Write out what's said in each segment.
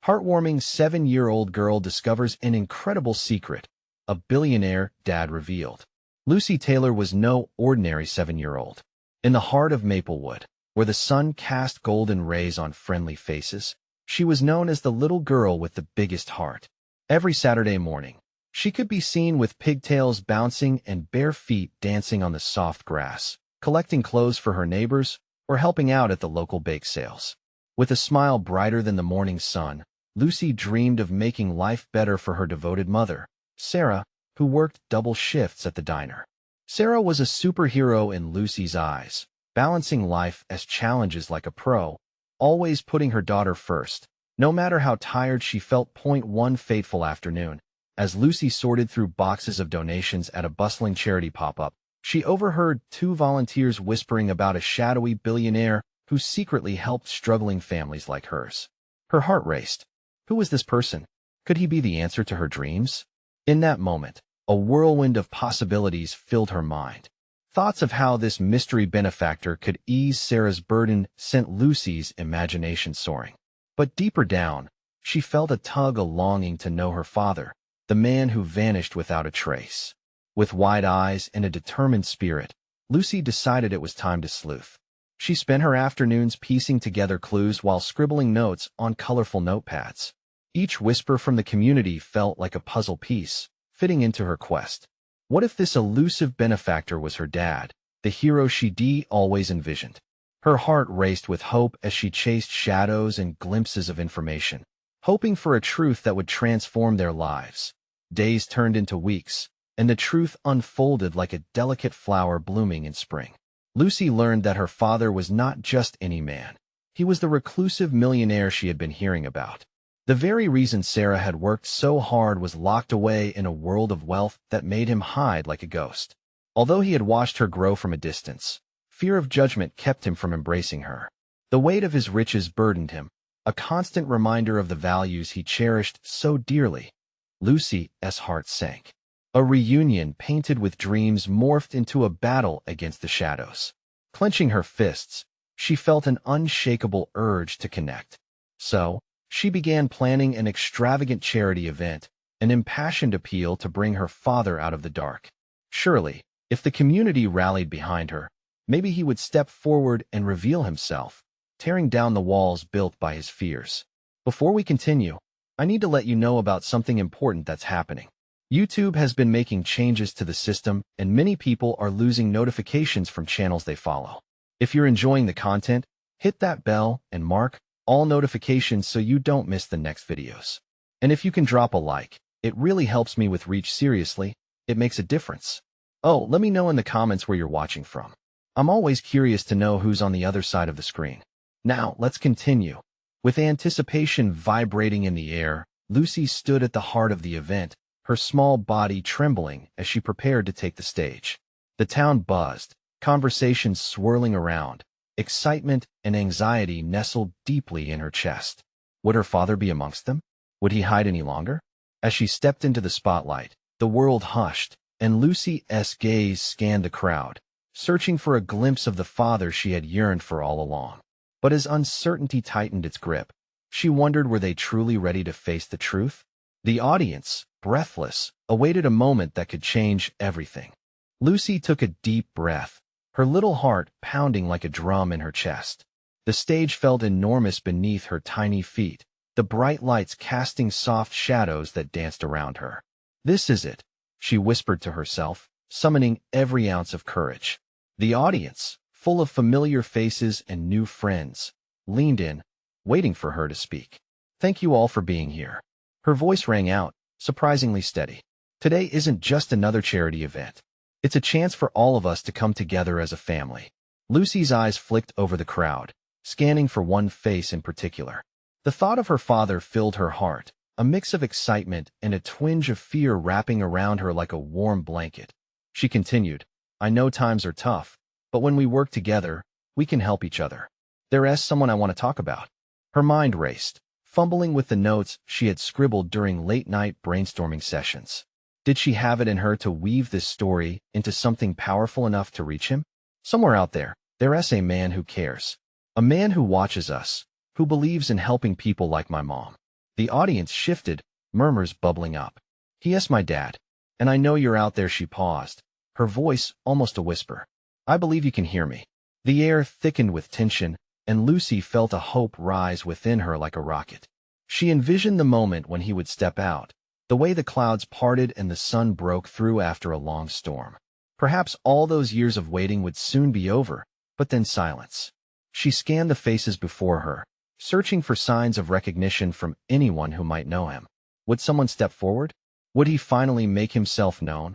Heartwarming 7-year-old girl discovers an incredible secret. A billionaire dad revealed. Lucy Taylor was no ordinary 7-year-old. In the heart of Maplewood, where the sun cast golden rays on friendly faces, she was known as the little girl with the biggest heart. Every Saturday morning, she could be seen with pigtails bouncing and bare feet dancing on the soft grass, collecting clothes for her neighbors or helping out at the local bake sales. With a smile brighter than the morning sun, Lucy dreamed of making life better for her devoted mother, Sarah, who worked double shifts at the diner. Sarah was a superhero in Lucy's eyes, balancing life as challenges like a pro, always putting her daughter first, no matter how tired she felt. One fateful afternoon, as Lucy sorted through boxes of donations at a bustling charity pop-up, she overheard two volunteers whispering about a shadowy billionaire who secretly helped struggling families like hers. Her heart raced. Who was this person? Could he be the answer to her dreams? In that moment, a whirlwind of possibilities filled her mind. Thoughts of how this mystery benefactor could ease Sarah's burden sent Lucy's imagination soaring. But deeper down, she felt a tug, a longing to know her father, the man who vanished without a trace. With wide eyes and a determined spirit, Lucy decided it was time to sleuth. She spent her afternoons piecing together clues while scribbling notes on colorful notepads. Each whisper from the community felt like a puzzle piece, fitting into her quest. What if this elusive benefactor was her dad, the hero she always envisioned? Her heart raced with hope as she chased shadows and glimpses of information, hoping for a truth that would transform their lives. Days turned into weeks, and the truth unfolded like a delicate flower blooming in spring. Lucy learned that her father was not just any man. He was the reclusive millionaire she had been hearing about. The very reason Sarah had worked so hard was locked away in a world of wealth that made him hide like a ghost. Although he had watched her grow from a distance, fear of judgment kept him from embracing her. The weight of his riches burdened him, a constant reminder of the values he cherished so dearly. Lucy's heart sank. A reunion painted with dreams morphed into a battle against the shadows. Clenching her fists, she felt an unshakable urge to connect. So, she began planning an extravagant charity event, an impassioned appeal to bring her father out of the dark. Surely, if the community rallied behind her, maybe he would step forward and reveal himself, tearing down the walls built by his fears. Before we continue, I need to let you know about something important that's happening. YouTube has been making changes to the system, and many people are losing notifications from channels they follow. If you're enjoying the content, hit that bell and mark all notifications so you don't miss the next videos. And if you can drop a like, it really helps me with reach. Seriously, it makes a difference. Oh, let me know in the comments where you're watching from. I'm always curious to know who's on the other side of the screen. Now, let's continue. With anticipation vibrating in the air, Lucy stood at the heart of the event, her small body trembling as she prepared to take the stage. The town buzzed, conversations swirling around, excitement and anxiety nestled deeply in her chest. Would her father be amongst them? Would he hide any longer? As she stepped into the spotlight, the world hushed, and Lucy's gaze scanned the crowd, searching for a glimpse of the father she had yearned for all along. But as uncertainty tightened its grip, she wondered, were they truly ready to face the truth? The audience, breathless, awaited a moment that could change everything. Lucy took a deep breath, her little heart pounding like a drum in her chest. The stage felt enormous beneath her tiny feet, the bright lights casting soft shadows that danced around her. This is it, she whispered to herself, summoning every ounce of courage. The audience, full of familiar faces and new friends, leaned in, waiting for her to speak. Thank you all for being here. Her voice rang out, surprisingly steady. Today isn't just another charity event. It's a chance for all of us to come together as a family. Lucy's eyes flicked over the crowd, scanning for one face in particular. The thought of her father filled her heart, a mix of excitement and a twinge of fear wrapping around her like a warm blanket. She continued, I know times are tough, but when we work together, we can help each other. There's someone I want to talk about. Her mind raced, fumbling with the notes she had scribbled during late-night brainstorming sessions. Did she have it in her to weave this story into something powerful enough to reach him? Somewhere out there's a man who cares. A man who watches us, who believes in helping people like my mom. The audience shifted, murmurs bubbling up. "Yes, my dad. And I know you're out there," she paused, her voice almost a whisper. "I believe you can hear me." The air thickened with tension, and Lucy felt a hope rise within her like a rocket. She envisioned the moment when he would step out, the way the clouds parted and the sun broke through after a long storm. Perhaps all those years of waiting would soon be over, but then silence. She scanned the faces before her, searching for signs of recognition from anyone who might know him. Would someone step forward? Would he finally make himself known?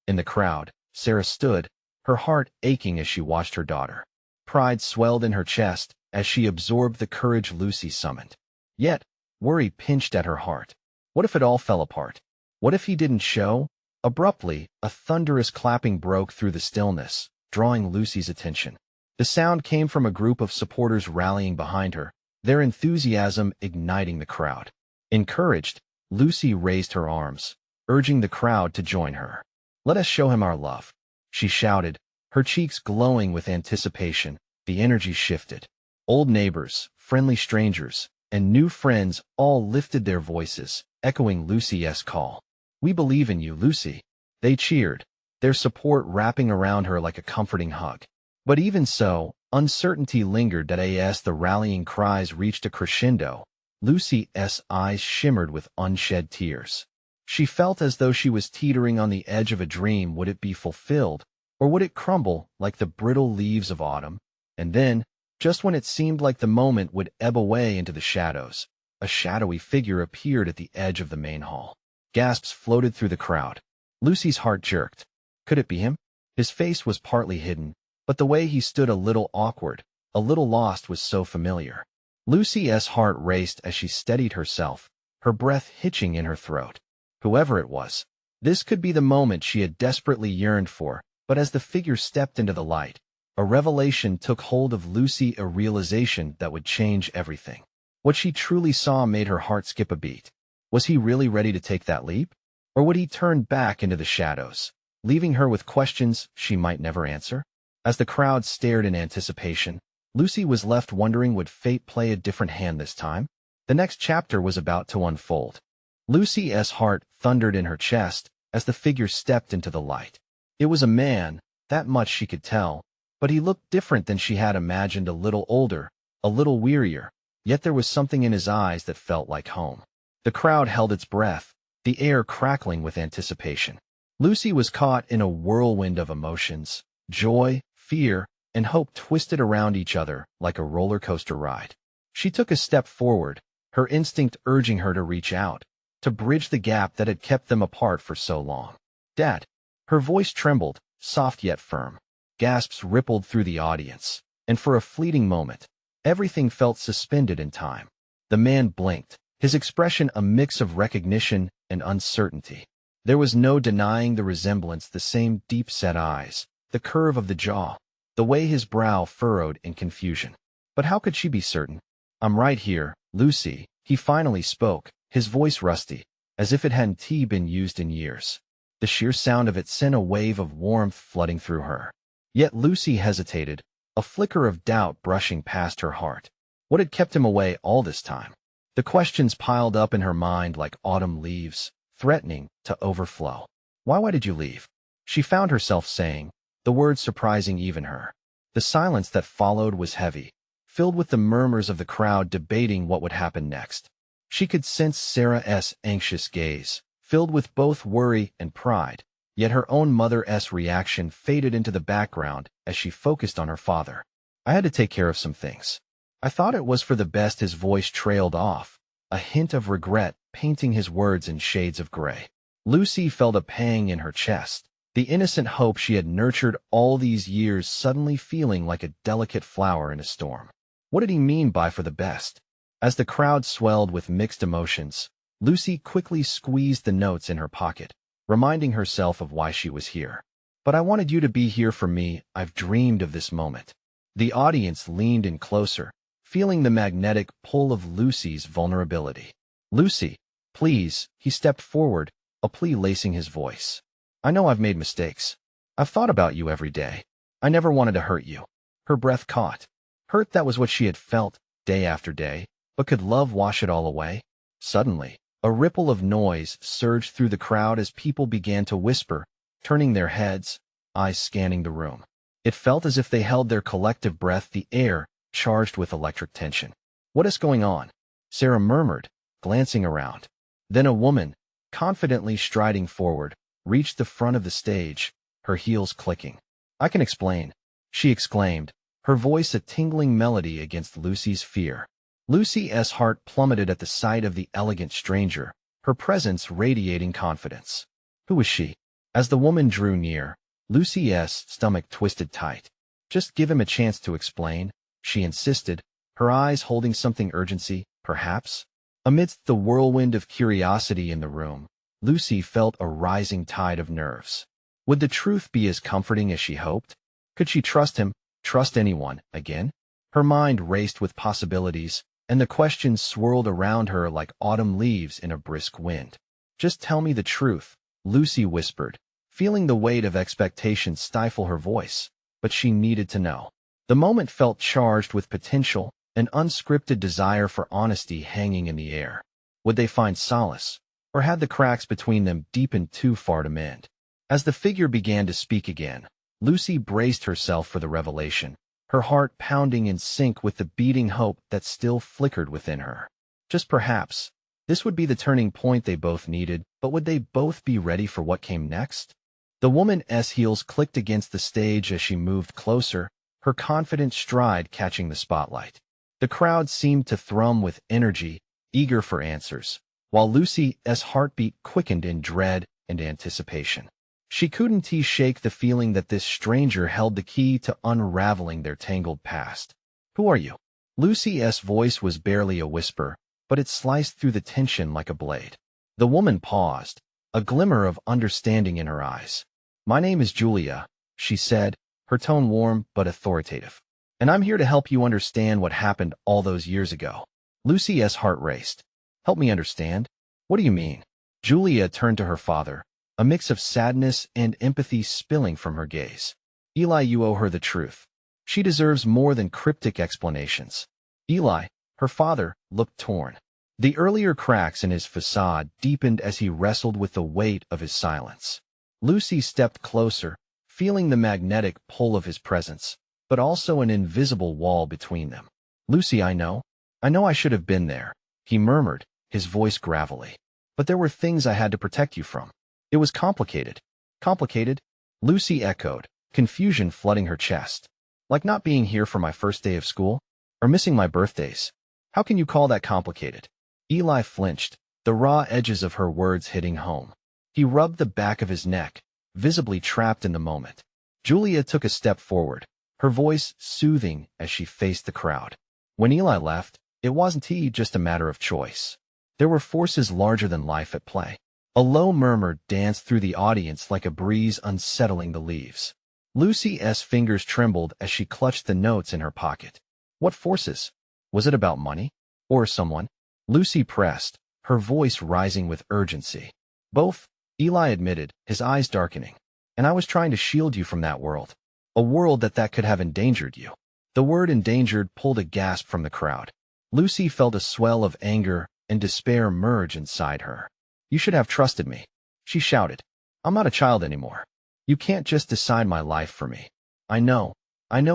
In the crowd, Sarah stood, her heart aching as she watched her daughter. Pride swelled in her chest as she absorbed the courage Lucy summoned. Yet, worry pinched at her heart. What if it all fell apart? What if he didn't show? Abruptly, a thunderous clapping broke through the stillness, drawing Lucy's attention. The sound came from a group of supporters rallying behind her, their enthusiasm igniting the crowd. Encouraged, Lucy raised her arms, urging the crowd to join her. "Let us show him our love," she shouted, her cheeks glowing with anticipation. The energy shifted. Old neighbors, friendly strangers, and new friends all lifted their voices, echoing Lucy's call. "We believe in you, Lucy." They cheered, their support wrapping around her like a comforting hug. But even so, uncertainty lingered as the rallying cries reached a crescendo. Lucy's eyes shimmered with unshed tears. She felt as though she was teetering on the edge of a dream. Would it be fulfilled, or would it crumble like the brittle leaves of autumn? And then, just when it seemed like the moment would ebb away into the shadows, a shadowy figure appeared at the edge of the main hall. Gasps floated through the crowd. Lucy's heart jerked. Could it be him? His face was partly hidden, but the way he stood, a little awkward, a little lost, was so familiar. Lucy's heart raced as she steadied herself, her breath hitching in her throat. Whoever it was, this could be the moment she had desperately yearned for. But as the figure stepped into the light, a revelation took hold of Lucy, a realization that would change everything. What she truly saw made her heart skip a beat. Was he really ready to take that leap? Or would he turn back into the shadows, leaving her with questions she might never answer? As the crowd stared in anticipation, Lucy was left wondering, would fate play a different hand this time? The next chapter was about to unfold. Lucy's heart thundered in her chest as the figure stepped into the light. It was a man, that much she could tell, but he looked different than she had imagined, a little older, a little wearier, yet there was something in his eyes that felt like home. The crowd held its breath, the air crackling with anticipation. Lucy was caught in a whirlwind of emotions. Joy, fear, and hope twisted around each other like a roller coaster ride. She took a step forward, her instinct urging her to reach out, to bridge the gap that had kept them apart for so long. "Dad." Her voice trembled, soft yet firm. Gasps rippled through the audience, and for a fleeting moment, everything felt suspended in time. The man blinked, his expression a mix of recognition and uncertainty. There was no denying the resemblance, the same deep-set eyes, the curve of the jaw, the way his brow furrowed in confusion. But how could she be certain? "I'm right here, Lucy," he finally spoke, his voice rusty, as if it hadn't been used in years. The sheer sound of it sent a wave of warmth flooding through her. Yet Lucy hesitated, a flicker of doubt brushing past her heart. What had kept him away all this time? The questions piled up in her mind like autumn leaves, threatening to overflow. Why did you leave?" she found herself saying, the words surprising even her. The silence that followed was heavy, filled with the murmurs of the crowd debating what would happen next. She could sense Sarah's anxious gaze, filled with both worry and pride, yet her own mother's reaction faded into the background as she focused on her father. "I had to take care of some things. I thought it was for the best." His voice trailed off, a hint of regret painting his words in shades of gray. Lucy felt a pang in her chest, the innocent hope she had nurtured all these years suddenly feeling like a delicate flower in a storm. What did he mean by for the best? As the crowd swelled with mixed emotions, Lucy quickly squeezed the notes in her pocket, reminding herself of why she was here. "But I wanted you to be here for me. I've dreamed of this moment." The audience leaned in closer, feeling the magnetic pull of Lucy's vulnerability. "Lucy, please," he stepped forward, a plea lacing his voice. "I know I've made mistakes. I've thought about you every day. I never wanted to hurt you." Her breath caught. Hurt, that was what she had felt, day after day, but could love wash it all away? Suddenly, a ripple of noise surged through the crowd as people began to whisper, turning their heads, eyes scanning the room. It felt as if they held their collective breath, the air charged with electric tension. "What is going on?" Sarah murmured, glancing around. Then a woman, confidently striding forward, reached the front of the stage, her heels clicking. "I can explain," she exclaimed, her voice a tingling melody against Lucy's fear. Lucy's heart plummeted at the sight of the elegant stranger, her presence radiating confidence. Who was she? As the woman drew near, Lucy's stomach twisted tight. "Just give him a chance to explain," she insisted, her eyes holding something urgency, perhaps. Amidst the whirlwind of curiosity in the room, Lucy felt a rising tide of nerves. Would the truth be as comforting as she hoped? Could she trust him, trust anyone, again? Her mind raced with possibilities, and the questions swirled around her like autumn leaves in a brisk wind. "Just tell me the truth," Lucy whispered, feeling the weight of expectation stifle her voice. But she needed to know. The moment felt charged with potential, an unscripted desire for honesty hanging in the air. Would they find solace, or had the cracks between them deepened too far to mend? As the figure began to speak again, Lucy braced herself for the revelation, her heart pounding in sync with the beating hope that still flickered within her. Just perhaps, this would be the turning point they both needed, but would they both be ready for what came next? The woman's heels clicked against the stage as she moved closer, her confident stride catching the spotlight. The crowd seemed to thrum with energy, eager for answers, while Lucy's heartbeat quickened in dread and anticipation. She couldn't shake the feeling that this stranger held the key to unraveling their tangled past. "Who are you?" Lucy's voice was barely a whisper, but it sliced through the tension like a blade. The woman paused, a glimmer of understanding in her eyes. "My name is Julia," she said, her tone warm but authoritative. "And I'm here to help you understand what happened all those years ago." Lucy's heart raced. "Help me understand? What do you mean?" Julia turned to her father, a mix of sadness and empathy spilling from her gaze. "Eli, you owe her the truth. She deserves more than cryptic explanations." Eli, her father, looked torn. The earlier cracks in his facade deepened as he wrestled with the weight of his silence. Lucy stepped closer, feeling the magnetic pull of his presence, but also an invisible wall between them. "Lucy, I know I should have been there," he murmured, his voice gravelly. "But there were things I had to protect you from. It was complicated." "Complicated?" Lucy echoed, confusion flooding her chest. "Like not being here for my first day of school? Or missing my birthdays? How can you call that complicated?" Eli flinched, the raw edges of her words hitting home. He rubbed the back of his neck, visibly trapped in the moment. Julia took a step forward, her voice soothing as she faced the crowd. "When Eli left, it wasn't just a matter of choice. There were forces larger than life at play." A low murmur danced through the audience like a breeze unsettling the leaves. Lucy's fingers trembled as she clutched the notes in her pocket. What forces? Was it about money? Or someone? Lucy pressed, her voice rising with urgency. "Both," Eli admitted, his eyes darkening. "And I was trying to shield you from that world. A world that could have endangered you." The word endangered pulled a gasp from the crowd. Lucy felt a swell of anger and despair merge inside her. "You should have trusted me," she shouted. "I'm not a child anymore. You can't just decide my life for me." I know.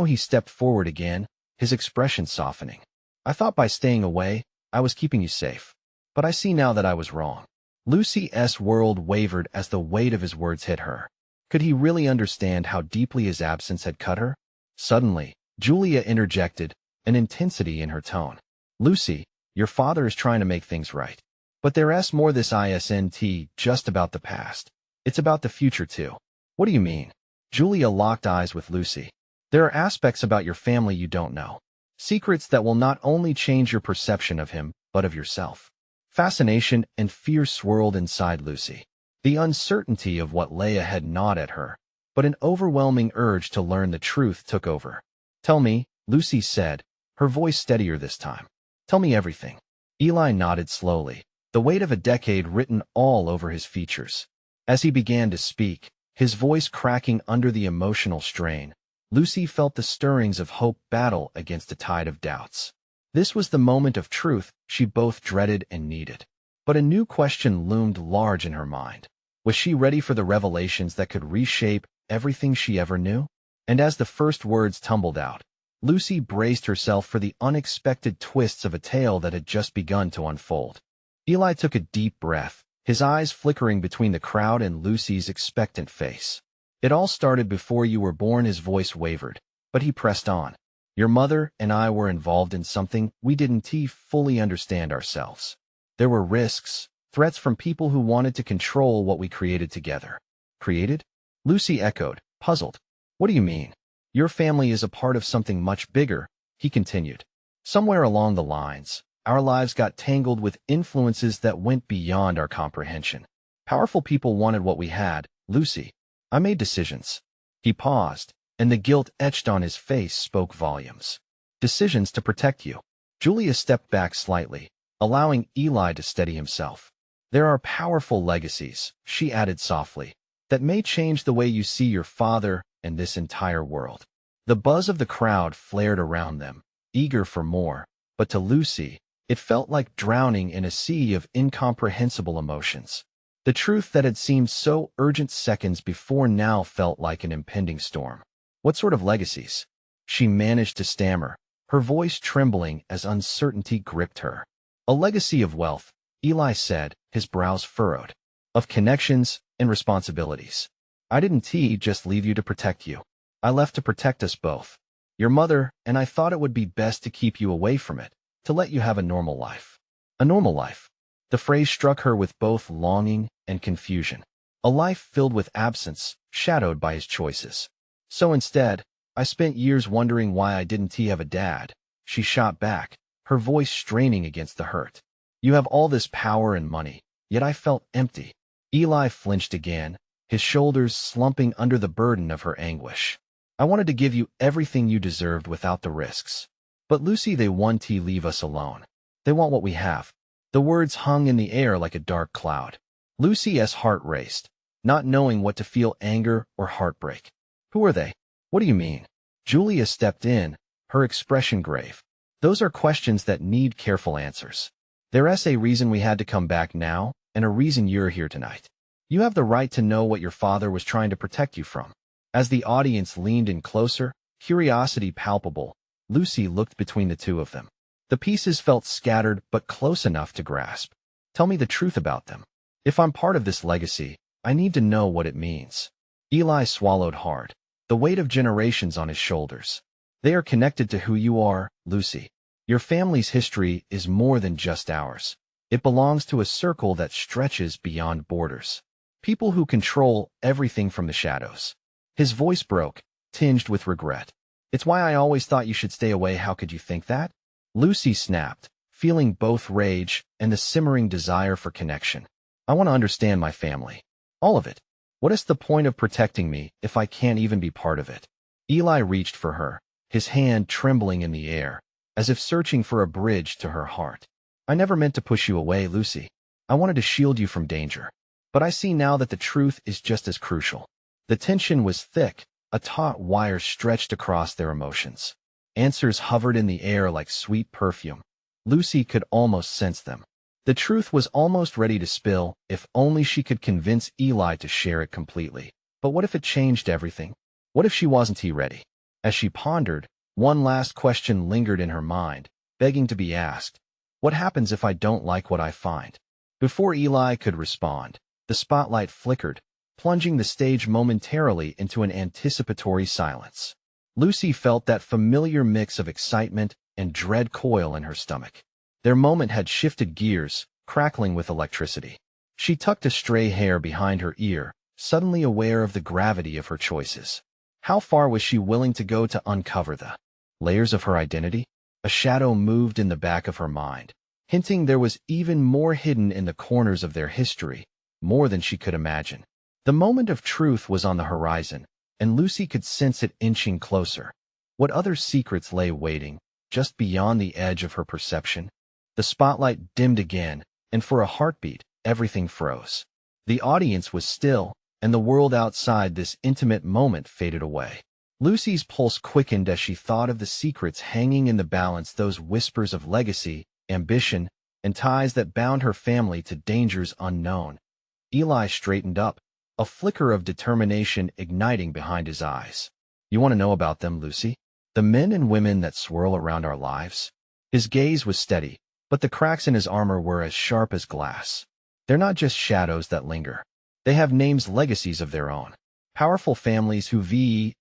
He stepped forward again, his expression softening. "I thought by staying away, I was keeping you safe. But I see now that I was wrong." Lucy's world wavered as the weight of his words hit her. Could he really understand how deeply his absence had cut her? Suddenly, Julia interjected, an intensity in her tone. "Lucy, your father is trying to make things right. But there's more this isn't just about the past. It's about the future too." "What do you mean?" Julia locked eyes with Lucy. "There are aspects about your family you don't know. Secrets that will not only change your perception of him, but of yourself." Fascination and fear swirled inside Lucy. The uncertainty of what lay ahead gnawed at her, but an overwhelming urge to learn the truth took over. "Tell me," Lucy said, her voice steadier this time. "Tell me everything." Eli nodded slowly, the weight of a decade written all over his features. As he began to speak, his voice cracking under the emotional strain, Lucy felt the stirrings of hope battle against a tide of doubts. This was the moment of truth she both dreaded and needed. But a new question loomed large in her mind. Was she ready for the revelations that could reshape everything she ever knew? And as the first words tumbled out, Lucy braced herself for the unexpected twists of a tale that had just begun to unfold. Eli took a deep breath, his eyes flickering between the crowd and Lucy's expectant face. It all started before you were born, his voice wavered, but he pressed on. Your mother and I were involved in something we didn't fully understand ourselves. There were risks, threats from people who wanted to control what we created together. Created? Lucy echoed, puzzled. What do you mean? Your family is a part of something much bigger, he continued. Somewhere along the lines, our lives got tangled with influences that went beyond our comprehension. Powerful people wanted what we had, Lucy. I made decisions. He paused, and the guilt etched on his face spoke volumes. Decisions to protect you. Julia stepped back slightly, allowing Eli to steady himself. There are powerful legacies, she added softly, that may change the way you see your father and this entire world. The buzz of the crowd flared around them, eager for more, but to Lucy, it felt like drowning in a sea of incomprehensible emotions. The truth that had seemed so urgent seconds before now felt like an impending storm. What sort of legacies? She managed to stammer, her voice trembling as uncertainty gripped her. A legacy of wealth, Eli said, his brows furrowed. Of connections and responsibilities. I didn't just leave you to protect you. I left to protect us both. Your mother and I thought it would be best to keep you away from it, to let you have a normal life. A normal life. The phrase struck her with both longing and confusion. A life filled with absence, shadowed by his choices. So instead, I spent years wondering why I didn't have a dad. She shot back, her voice straining against the hurt. You have all this power and money, yet I felt empty. Eli flinched again, his shoulders slumping under the burden of her anguish. I wanted to give you everything you deserved without the risks. But Lucy, they want to leave us alone. They want what we have. The words hung in the air like a dark cloud. Lucy's heart raced, not knowing what to feel, anger or heartbreak. Who are they? What do you mean? Julia stepped in, her expression grave. Those are questions that need careful answers. There's a reason we had to come back now, and a reason you're here tonight. You have the right to know what your father was trying to protect you from. As the audience leaned in closer, curiosity palpable, Lucy looked between the two of them. The pieces felt scattered but close enough to grasp. Tell me the truth about them. If I'm part of this legacy, I need to know what it means. Eli swallowed hard, the weight of generations on his shoulders. They are connected to who you are, Lucy. Your family's history is more than just ours. It belongs to a circle that stretches beyond borders. People who control everything from the shadows. His voice broke, tinged with regret. It's why I always thought you should stay away. How could you think that? Lucy snapped, feeling both rage and the simmering desire for connection. I want to understand my family. All of it. What is the point of protecting me if I can't even be part of it? Eli reached for her, his hand trembling in the air, as if searching for a bridge to her heart. I never meant to push you away, Lucy. I wanted to shield you from danger. But I see now that the truth is just as crucial. The tension was thick, a taut wire stretched across their emotions. Answers hovered in the air like sweet perfume. Lucy could almost sense them. The truth was almost ready to spill, if only she could convince Eli to share it completely. But what if it changed everything? What if she wasn't ready? As she pondered, one last question lingered in her mind, begging to be asked. What happens if I don't like what I find? Before Eli could respond, the spotlight flickered, plunging the stage momentarily into an anticipatory silence. Lucy felt that familiar mix of excitement and dread coil in her stomach. Their moment had shifted gears, crackling with electricity. She tucked a stray hair behind her ear, suddenly aware of the gravity of her choices. How far was she willing to go to uncover the layers of her identity? A shadow moved in the back of her mind, hinting there was even more hidden in the corners of their history, more than she could imagine. The moment of truth was on the horizon, and Lucy could sense it inching closer. What other secrets lay waiting, just beyond the edge of her perception? The spotlight dimmed again, and for a heartbeat, everything froze. The audience was still, and the world outside this intimate moment faded away. Lucy's pulse quickened as she thought of the secrets hanging in the balance, those whispers of legacy, ambition, and ties that bound her family to dangers unknown. Eli straightened up, a flicker of determination igniting behind his eyes. You want to know about them, Lucy? The men and women that swirl around our lives? His gaze was steady, but the cracks in his armor were as sharp as glass. They're not just shadows that linger. They have names, legacies of their own. Powerful families who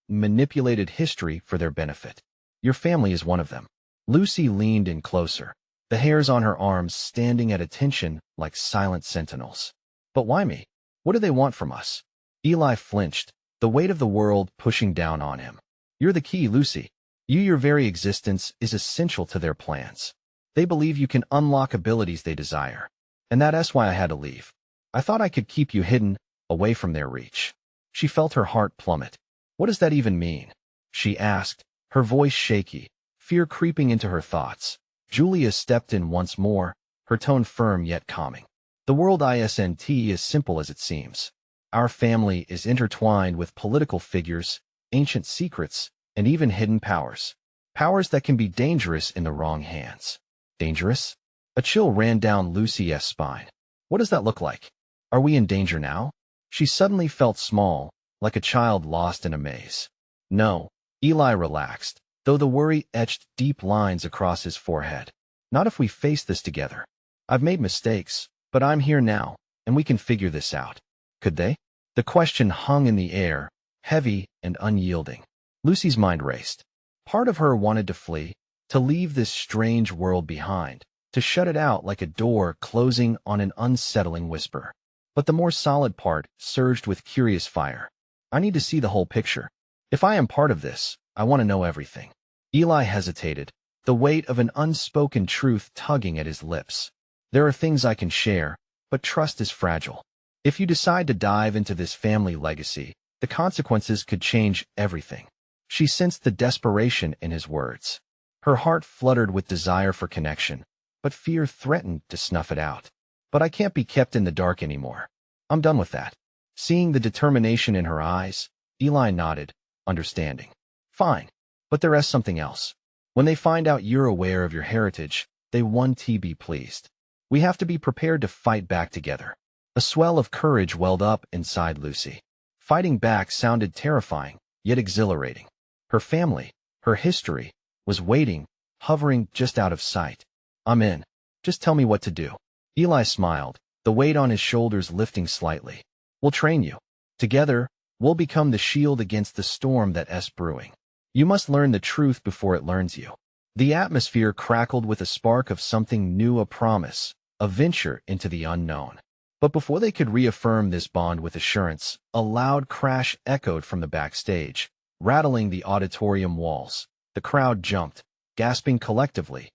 manipulated history for their benefit. Your family is one of them. Lucy leaned in closer, the hairs on her arms standing at attention like silent sentinels. But why me? What do they want from us? Eli flinched, the weight of the world pushing down on him. You're the key, Lucy. Your very existence is essential to their plans. They believe you can unlock abilities they desire. And that's why I had to leave. I thought I could keep you hidden, away from their reach. She felt her heart plummet. What does that even mean? She asked, her voice shaky, fear creeping into her thoughts. Julia stepped in once more, her tone firm yet calming. The world isn't as simple as it seems. Our family is intertwined with political figures, ancient secrets, and even hidden powers. Powers that can be dangerous in the wrong hands. Dangerous? A chill ran down Lucy's spine. What does that look like? Are we in danger now? She suddenly felt small, like a child lost in a maze. No, Eli relaxed, though the worry etched deep lines across his forehead. Not if we face this together. I've made mistakes, but I'm here now, and we can figure this out. Could they? The question hung in the air, heavy and unyielding. Lucy's mind raced. Part of her wanted to flee, to leave this strange world behind, to shut it out like a door closing on an unsettling whisper. But the more solid part surged with curious fire. I need to see the whole picture. If I am part of this, I want to know everything. Eli hesitated, the weight of an unspoken truth tugging at his lips. There are things I can share, but trust is fragile. If you decide to dive into this family legacy, the consequences could change everything. She sensed the desperation in his words. Her heart fluttered with desire for connection, but fear threatened to snuff it out. But I can't be kept in the dark anymore. I'm done with that. Seeing the determination in her eyes, Eli nodded, understanding. Fine, but there is something else. When they find out you're aware of your heritage, they won't be pleased. We have to be prepared to fight back together. A swell of courage welled up inside Lucy. Fighting back sounded terrifying, yet exhilarating. Her family, her history, was waiting, hovering just out of sight. I'm in. Just tell me what to do. Eli smiled, the weight on his shoulders lifting slightly. We'll train you. Together, we'll become the shield against the storm that's brewing. You must learn the truth before it learns you. The atmosphere crackled with a spark of something new, a promise, a venture into the unknown. But before they could reaffirm this bond with assurance, a loud crash echoed from the backstage, rattling the auditorium walls. The crowd jumped, gasping collectively.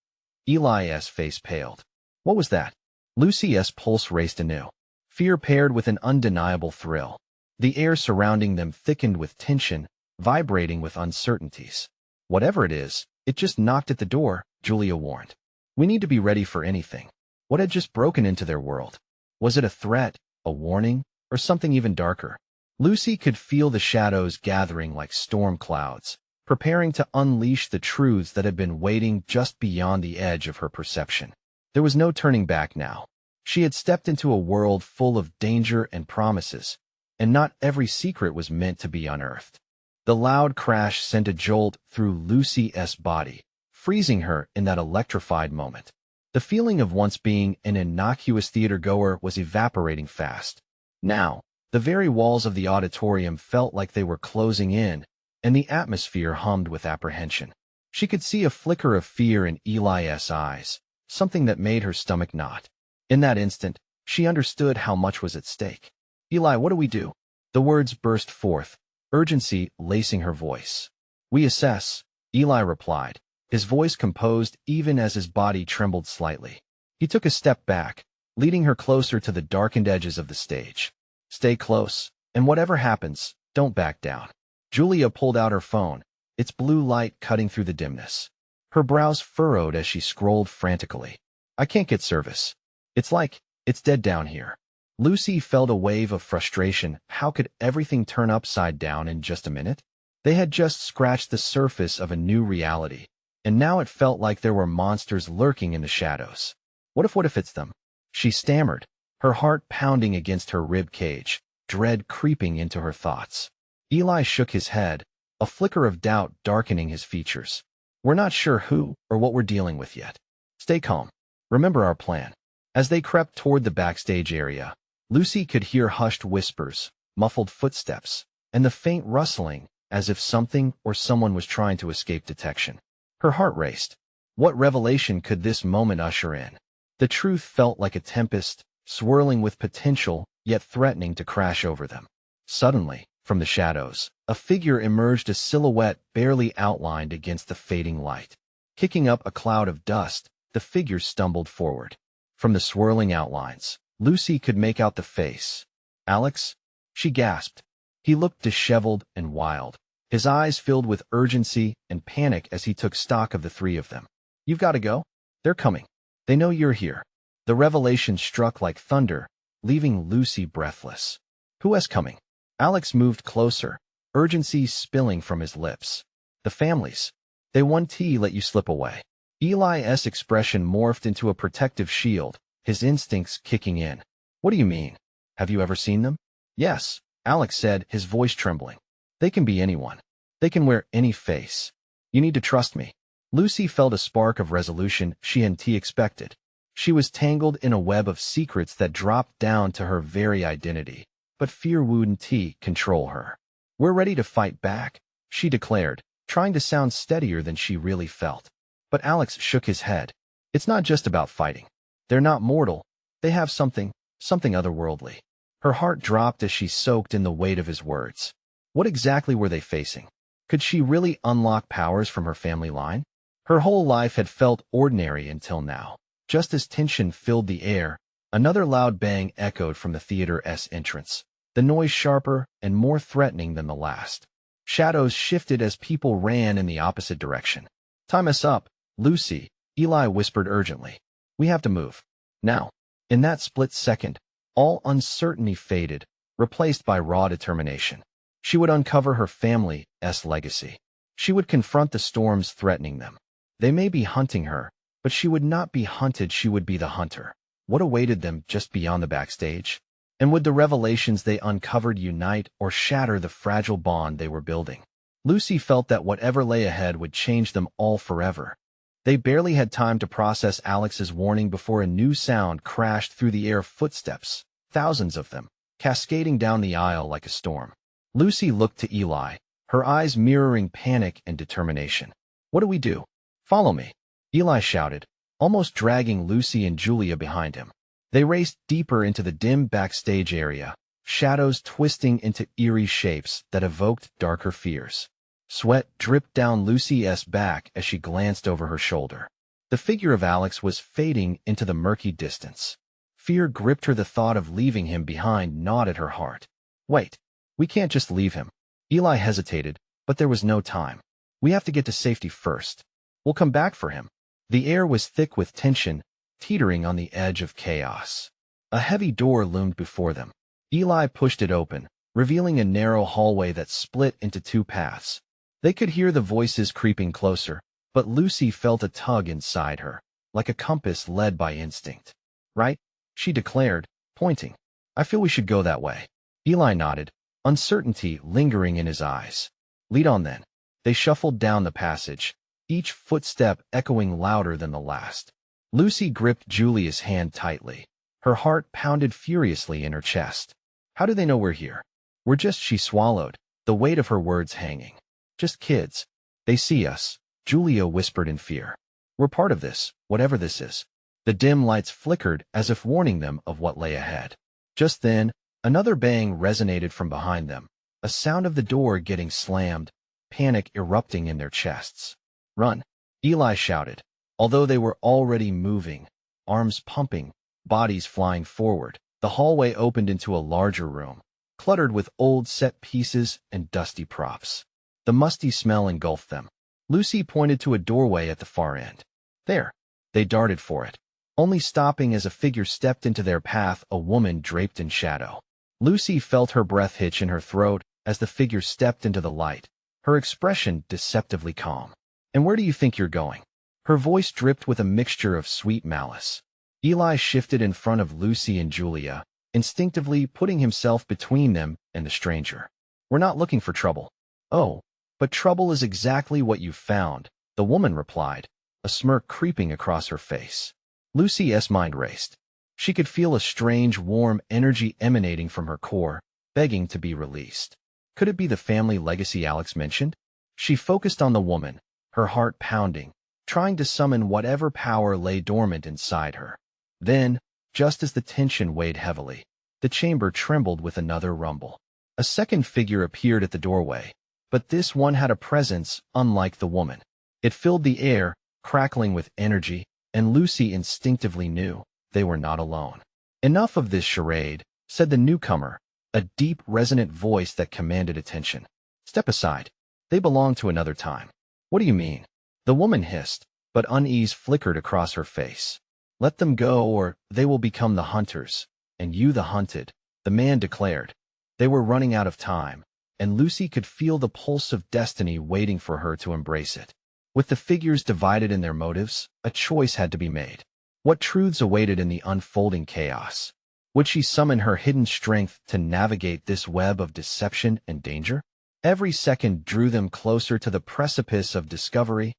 Eli's face paled. What was that? Lucy's pulse raced anew. Fear paired with an undeniable thrill. The air surrounding them thickened with tension, vibrating with uncertainties. Whatever it is, it just knocked at the door, Julia warned. We need to be ready for anything. What had just broken into their world? Was it a threat, a warning, or something even darker? Lucy could feel the shadows gathering like storm clouds, preparing to unleash the truths that had been waiting just beyond the edge of her perception. There was no turning back now. She had stepped into a world full of danger and promises, and not every secret was meant to be unearthed. The loud crash sent a jolt through Lucy's body, freezing her in that electrified moment. The feeling of once being an innocuous theater-goer was evaporating fast. Now, the very walls of the auditorium felt like they were closing in, and the atmosphere hummed with apprehension. She could see a flicker of fear in Eli's eyes, something that made her stomach knot. In that instant, she understood how much was at stake. Eli, what do we do? The words burst forth, urgency lacing her voice. We assess, Eli replied, his voice composed even as his body trembled slightly. He took a step back, leading her closer to the darkened edges of the stage. Stay close, and whatever happens, don't back down. Julia pulled out her phone, its blue light cutting through the dimness. Her brows furrowed as she scrolled frantically. I can't get service. It's dead down here. Lucy felt a wave of frustration. How could everything turn upside down in just a minute? They had just scratched the surface of a new reality, and now it felt like there were monsters lurking in the shadows. What if it's them? She stammered, her heart pounding against her rib cage, dread creeping into her thoughts. Eli shook his head, a flicker of doubt darkening his features. We're not sure who or what we're dealing with yet. Stay calm. Remember our plan. As they crept toward the backstage area, Lucy could hear hushed whispers, muffled footsteps, and the faint rustling, as if something or someone was trying to escape detection. Her heart raced. What revelation could this moment usher in? The truth felt like a tempest, swirling with potential, yet threatening to crash over them. Suddenly, from the shadows, a figure emerged, a silhouette barely outlined against the fading light. Kicking up a cloud of dust, the figure stumbled forward. From the swirling outlines, Lucy could make out the face. Alex? She gasped. He looked disheveled and wild, his eyes filled with urgency and panic as he took stock of the three of them. You've got to go. They're coming. They know you're here. The revelation struck like thunder, leaving Lucy breathless. Who is coming? Alex moved closer, urgency spilling from his lips. The families. They won't let you slip away. Eli's expression morphed into a protective shield, his instincts kicking in. What do you mean? Have you ever seen them? Yes, Alex said, his voice trembling. They can be anyone. They can wear any face. You need to trust me. Lucy felt a spark of resolution she hadn't expected. She was tangled in a web of secrets that dropped down to her very identity, but fear wouldn't control her. We're ready to fight back, she declared, trying to sound steadier than she really felt. But Alex shook his head. It's not just about fighting. They're not mortal. They have something otherworldly. Her heart dropped as she soaked in the weight of his words. What exactly were they facing? Could she really unlock powers from her family line? Her whole life had felt ordinary until now. Just as tension filled the air, another loud bang echoed from the theater's entrance, the noise sharper and more threatening than the last. Shadows shifted as people ran in the opposite direction. Time us up, Lucy, Eli whispered urgently. We have to move. Now. In that split second, all uncertainty faded, replaced by raw determination. She would uncover her family's legacy. She would confront the storms threatening them. They may be hunting her, but she would not be hunted, she would be the hunter. What awaited them just beyond the backstage? And would the revelations they uncovered unite or shatter the fragile bond they were building? Lucy felt that whatever lay ahead would change them all forever. They barely had time to process Alex's warning before a new sound crashed through the air. Footsteps, thousands of them, cascading down the aisle like a storm. Lucy looked to Eli, her eyes mirroring panic and determination. What do we do? Follow me, Eli shouted, almost dragging Lucy and Julia behind him. They raced deeper into the dim backstage area, shadows twisting into eerie shapes that evoked darker fears. Sweat dripped down Lucy's back as she glanced over her shoulder. The figure of Alex was fading into the murky distance. Fear gripped her. The thought of leaving him behind gnawed at her heart. Wait, we can't just leave him. Eli hesitated, but there was no time. We have to get to safety first. We'll come back for him. The air was thick with tension, teetering on the edge of chaos. A heavy door loomed before them. Eli pushed it open, revealing a narrow hallway that split into two paths. They could hear the voices creeping closer, but Lucy felt a tug inside her, like a compass led by instinct. Right? She declared, pointing. I feel we should go that way. Eli nodded, uncertainty lingering in his eyes. Lead on then. They shuffled down the passage, each footstep echoing louder than the last. Lucy gripped Julia's hand tightly. Her heart pounded furiously in her chest. How do they know we're here? We're just, she swallowed, the weight of her words hanging. Just kids. They see us, Julia whispered in fear. We're part of this, whatever this is. The dim lights flickered as if warning them of what lay ahead. Just then, another bang resonated from behind them, a sound of the door getting slammed, panic erupting in their chests. Run, Eli shouted, although they were already moving, arms pumping, bodies flying forward. The hallway opened into a larger room, cluttered with old set pieces and dusty props. The musty smell engulfed them. Lucy pointed to a doorway at the far end. There. They darted for it, only stopping as a figure stepped into their path, a woman draped in shadow. Lucy felt her breath hitch in her throat as the figure stepped into the light, her expression deceptively calm. And where do you think you're going? Her voice dripped with a mixture of sweet malice. Eli shifted in front of Lucy and Julia, instinctively putting himself between them and the stranger. We're not looking for trouble. Oh, but trouble is exactly what you found, the woman replied, a smirk creeping across her face. Lucy's mind raced. She could feel a strange, warm energy emanating from her core, begging to be released. Could it be the family legacy Alex mentioned? She focused on the woman, her heart pounding, trying to summon whatever power lay dormant inside her. Then, just as the tension weighed heavily, the chamber trembled with another rumble. A second figure appeared at the doorway, but this one had a presence unlike the woman. It filled the air, crackling with energy, and Lucy instinctively knew they were not alone. Enough of this charade, said the newcomer, a deep, resonant voice that commanded attention. Step aside. They belong to another time. What do you mean? The woman hissed, but unease flickered across her face. Let them go or they will become the hunters, and you the hunted, the man declared. They were running out of time, and Lucy could feel the pulse of destiny waiting for her to embrace it. With the figures divided in their motives, a choice had to be made. What truths awaited in the unfolding chaos? Would she summon her hidden strength to navigate this web of deception and danger? Every second drew them closer to the precipice of discovery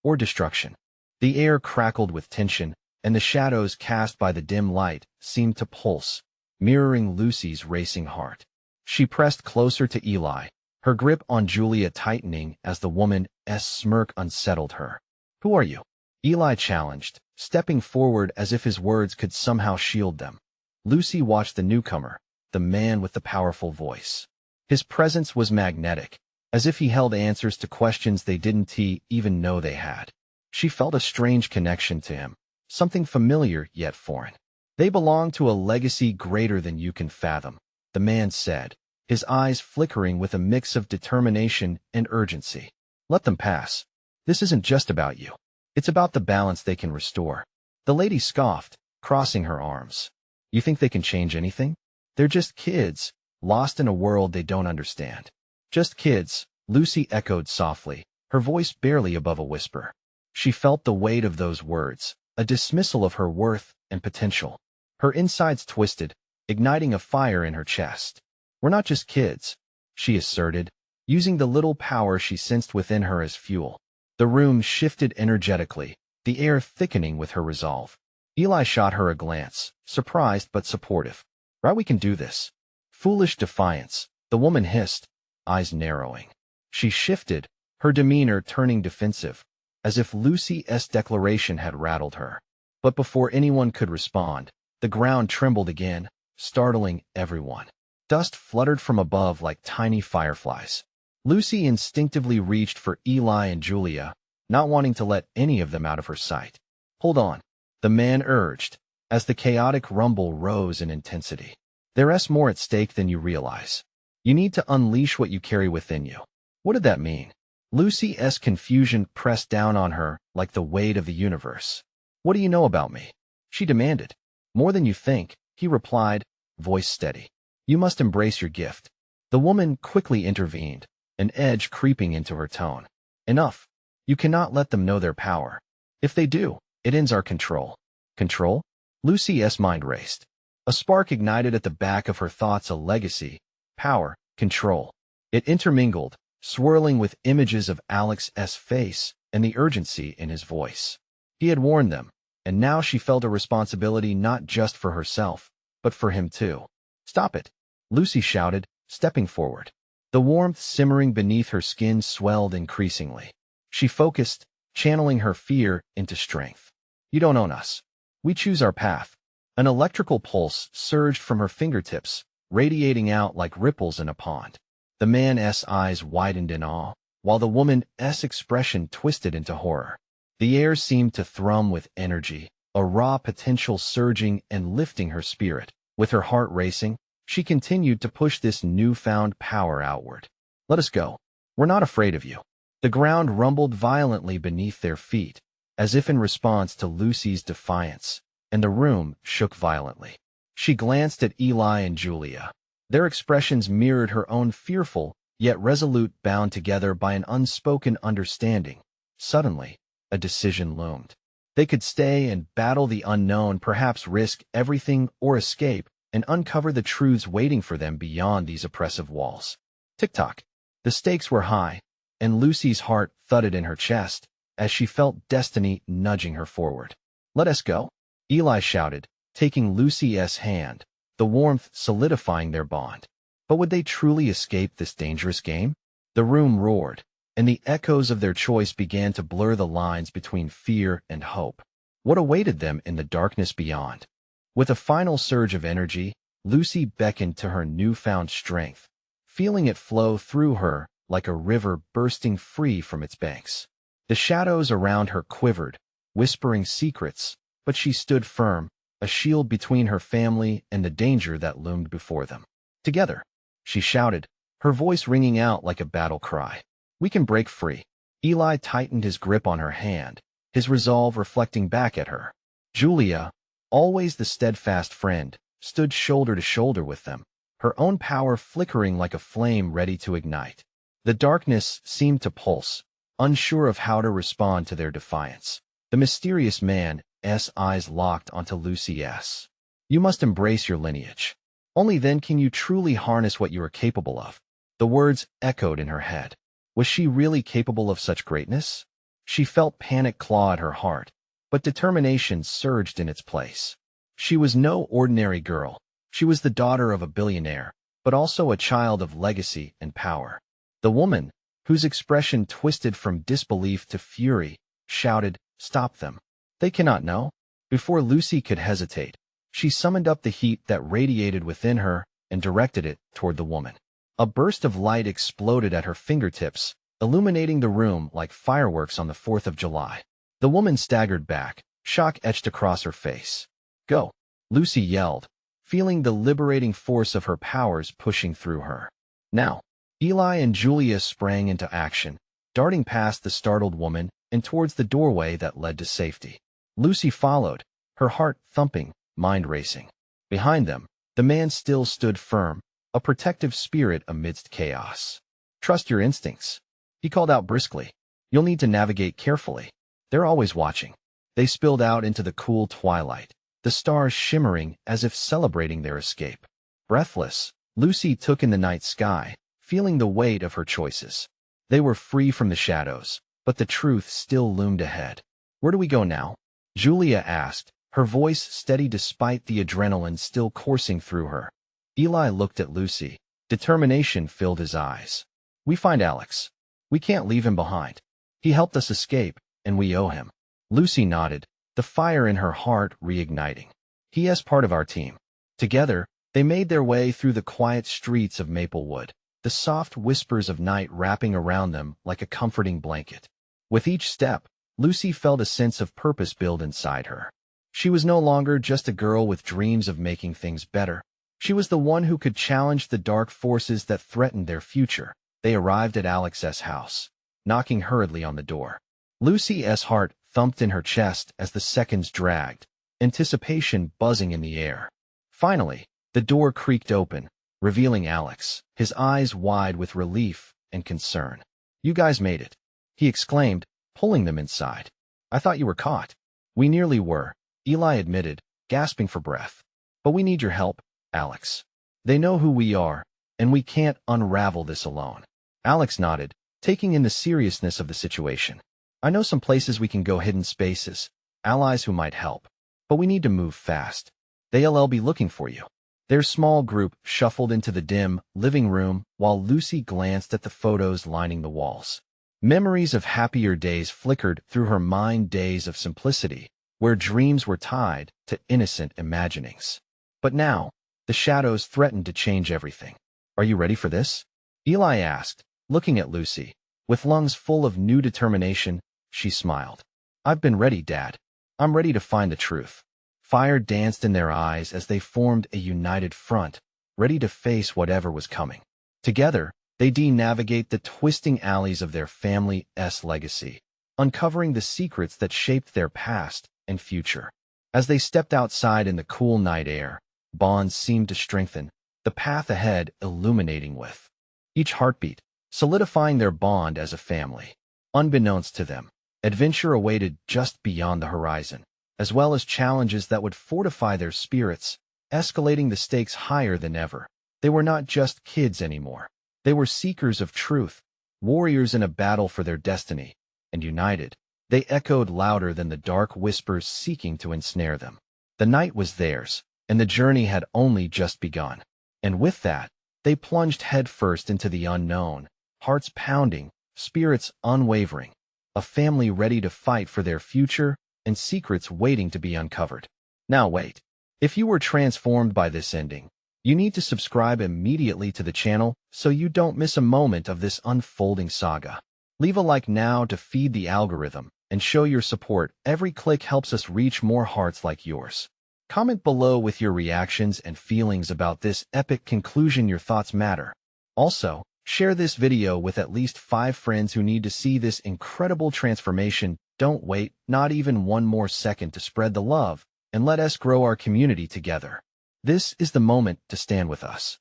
or destruction. The air crackled with tension, and the shadows cast by the dim light seemed to pulse, mirroring Lucy's racing heart. She pressed closer to Eli, her grip on Julia tightening as the woman's smirk unsettled her. Who are you? Eli challenged, stepping forward as if his words could somehow shield them. Lucy watched the newcomer, the man with the powerful voice. His presence was magnetic, as if he held answers to questions they didn't even know they had. She felt a strange connection to him, something familiar yet foreign. They belong to a legacy greater than you can fathom, the man said, his eyes flickering with a mix of determination and urgency. Let them pass. This isn't just about you. It's about the balance they can restore. The lady scoffed, crossing her arms. You think they can change anything? They're just kids, lost in a world they don't understand. Just kids, Lucy echoed softly, her voice barely above a whisper. She felt the weight of those words, a dismissal of her worth and potential. Her insides twisted, igniting a fire in her chest. We're not just kids, she asserted, using the little power she sensed within her as fuel. The room shifted energetically, the air thickening with her resolve. Eli shot her a glance, surprised but supportive. Right, we can do this. Foolish defiance, the woman hissed, eyes narrowing. She shifted, her demeanor turning defensive, as if Lucy's declaration had rattled her. But before anyone could respond, the ground trembled again, startling everyone. Dust fluttered from above like tiny fireflies. Lucy instinctively reached for Eli and Julia, not wanting to let any of them out of her sight. Hold on, the man urged, as the chaotic rumble rose in intensity. There's more at stake than you realize. You need to unleash what you carry within you. What did that mean? Lucy's confusion pressed down on her like the weight of the universe. What do you know about me? She demanded. More than you think, he replied, voice steady. You must embrace your gift. The woman quickly intervened, an edge creeping into her tone. Enough. You cannot let them know their power. If they do, it ends our control. Control? Lucy's mind raced. A spark ignited at the back of her thoughts, a legacy, power, control. It intermingled, swirling with images of Alex's face and the urgency in his voice. He had warned them, and now she felt a responsibility not just for herself, but for him too. Stop it, Lucy shouted, stepping forward. The warmth simmering beneath her skin swelled increasingly. She focused, channeling her fear into strength. You don't own us. We choose our path. An electrical pulse surged from her fingertips, radiating out like ripples in a pond. The man's eyes widened in awe, while the woman's expression twisted into horror. The air seemed to thrum with energy, a raw potential surging and lifting her spirit. With her heart racing, she continued to push this newfound power outward. Let us go. We're not afraid of you. The ground rumbled violently beneath their feet, as if in response to Lucy's defiance, and the room shook violently. She glanced at Eli and Julia. Their expressions mirrored her own, fearful, yet resolute, bound together by an unspoken understanding. Suddenly, a decision loomed. They could stay and battle the unknown, perhaps risk everything or escape and uncover the truths waiting for them beyond these oppressive walls. Tick-tock. The stakes were high, and Lucy's heart thudded in her chest as she felt destiny nudging her forward. "Let us go," Eli shouted, taking Lucy's hand, the warmth solidifying their bond. But would they truly escape this dangerous game? The room roared, and the echoes of their choice began to blur the lines between fear and hope. What awaited them in the darkness beyond? With a final surge of energy, Lucy beckoned to her newfound strength, feeling it flow through her like a river bursting free from its banks. The shadows around her quivered, whispering secrets, but she stood firm, a shield between her family and the danger that loomed before them. "Together," she shouted, her voice ringing out like a battle cry. "We can break free." Eli tightened his grip on her hand, his resolve reflecting back at her. Julia, always the steadfast friend, stood shoulder to shoulder with them, her own power flickering like a flame ready to ignite. The darkness seemed to pulse, unsure of how to respond to their defiance. The mysterious man's eyes locked onto Lucy's. "You must embrace your lineage. Only then can you truly harness what you are capable of." The words echoed in her head. Was she really capable of such greatness? She felt panic claw at her heart, but determination surged in its place. She was no ordinary girl. She was the daughter of a billionaire, but also a child of legacy and power. The woman, whose expression twisted from disbelief to fury, shouted, "Stop them. They cannot know." Before Lucy could hesitate, she summoned up the heat that radiated within her and directed it toward the woman. A burst of light exploded at her fingertips, illuminating the room like fireworks on the 4th of July. The woman staggered back, shock etched across her face. "Go," Lucy yelled, feeling the liberating force of her powers pushing through her. Now, Eli and Julia sprang into action, darting past the startled woman and towards the doorway that led to safety. Lucy followed, her heart thumping, mind racing. Behind them, the man still stood firm, a protective spirit amidst chaos. "Trust your instincts," he called out briskly. "You'll need to navigate carefully. They're always watching." They spilled out into the cool twilight, the stars shimmering as if celebrating their escape. Breathless, Lucy took in the night sky, feeling the weight of her choices. They were free from the shadows, but the truth still loomed ahead. "Where do we go now?" Julia asked, her voice steady despite the adrenaline still coursing through her. Eli looked at Lucy. Determination filled his eyes. "We find Alex. We can't leave him behind. He helped us escape, and we owe him." Lucy nodded, the fire in her heart reigniting. "He is part of our team." Together, they made their way through the quiet streets of Maplewood, the soft whispers of night wrapping around them like a comforting blanket. With each step, Lucy felt a sense of purpose build inside her. She was no longer just a girl with dreams of making things better. She was the one who could challenge the dark forces that threatened their future. They arrived at Alex's house, knocking hurriedly on the door. Lucy's heart thumped in her chest as the seconds dragged, anticipation buzzing in the air. Finally, the door creaked open, revealing Alex, his eyes wide with relief and concern. "You guys made it," he exclaimed, pulling them inside. "I thought you were caught." "We nearly were," Eli admitted, gasping for breath. "But we need your help, Alex. They know who we are, and we can't unravel this alone." Alex nodded, taking in the seriousness of the situation. "I know some places we can go, hidden spaces, allies who might help. But we need to move fast. They'll be looking for you." Their small group shuffled into the dim living room while Lucy glanced at the photos lining the walls. Memories of happier days flickered through her mind, days of simplicity, where dreams were tied to innocent imaginings. But now, the shadows threatened to change everything. "Are you ready for this?" Eli asked, looking at Lucy. With lungs full of new determination, she smiled. "I've been ready, Dad. I'm ready to find the truth." Fire danced in their eyes as they formed a united front, ready to face whatever was coming. Together, they navigate the twisting alleys of their family's legacy, uncovering the secrets that shaped their past and future. As they stepped outside in the cool night air, bonds seemed to strengthen, the path ahead illuminating with each heartbeat, solidifying their bond as a family. Unbeknownst to them, Adventure awaited just beyond the horizon, as well as challenges that would fortify their spirits, escalating the stakes higher than ever. They were not just kids anymore. They were seekers of truth, warriors in a battle for their destiny, and united, they echoed louder than the dark whispers seeking to ensnare them. The night was theirs, and the journey had only just begun. And with that, they plunged headfirst into the unknown, hearts pounding, spirits unwavering, a family ready to fight for their future and secrets waiting to be uncovered. Now wait. If you were transformed by this ending, you need to subscribe immediately to the channel so you don't miss a moment of this unfolding saga. Leave a like now to feed the algorithm and show your support. Every click helps us reach more hearts like yours. Comment below with your reactions and feelings about this epic conclusion. Your thoughts matter. Also, share this video with at least 5 friends who need to see this incredible transformation. Don't wait, not even one more second, to spread the love, and let us grow our community together. This is the moment to stand with us.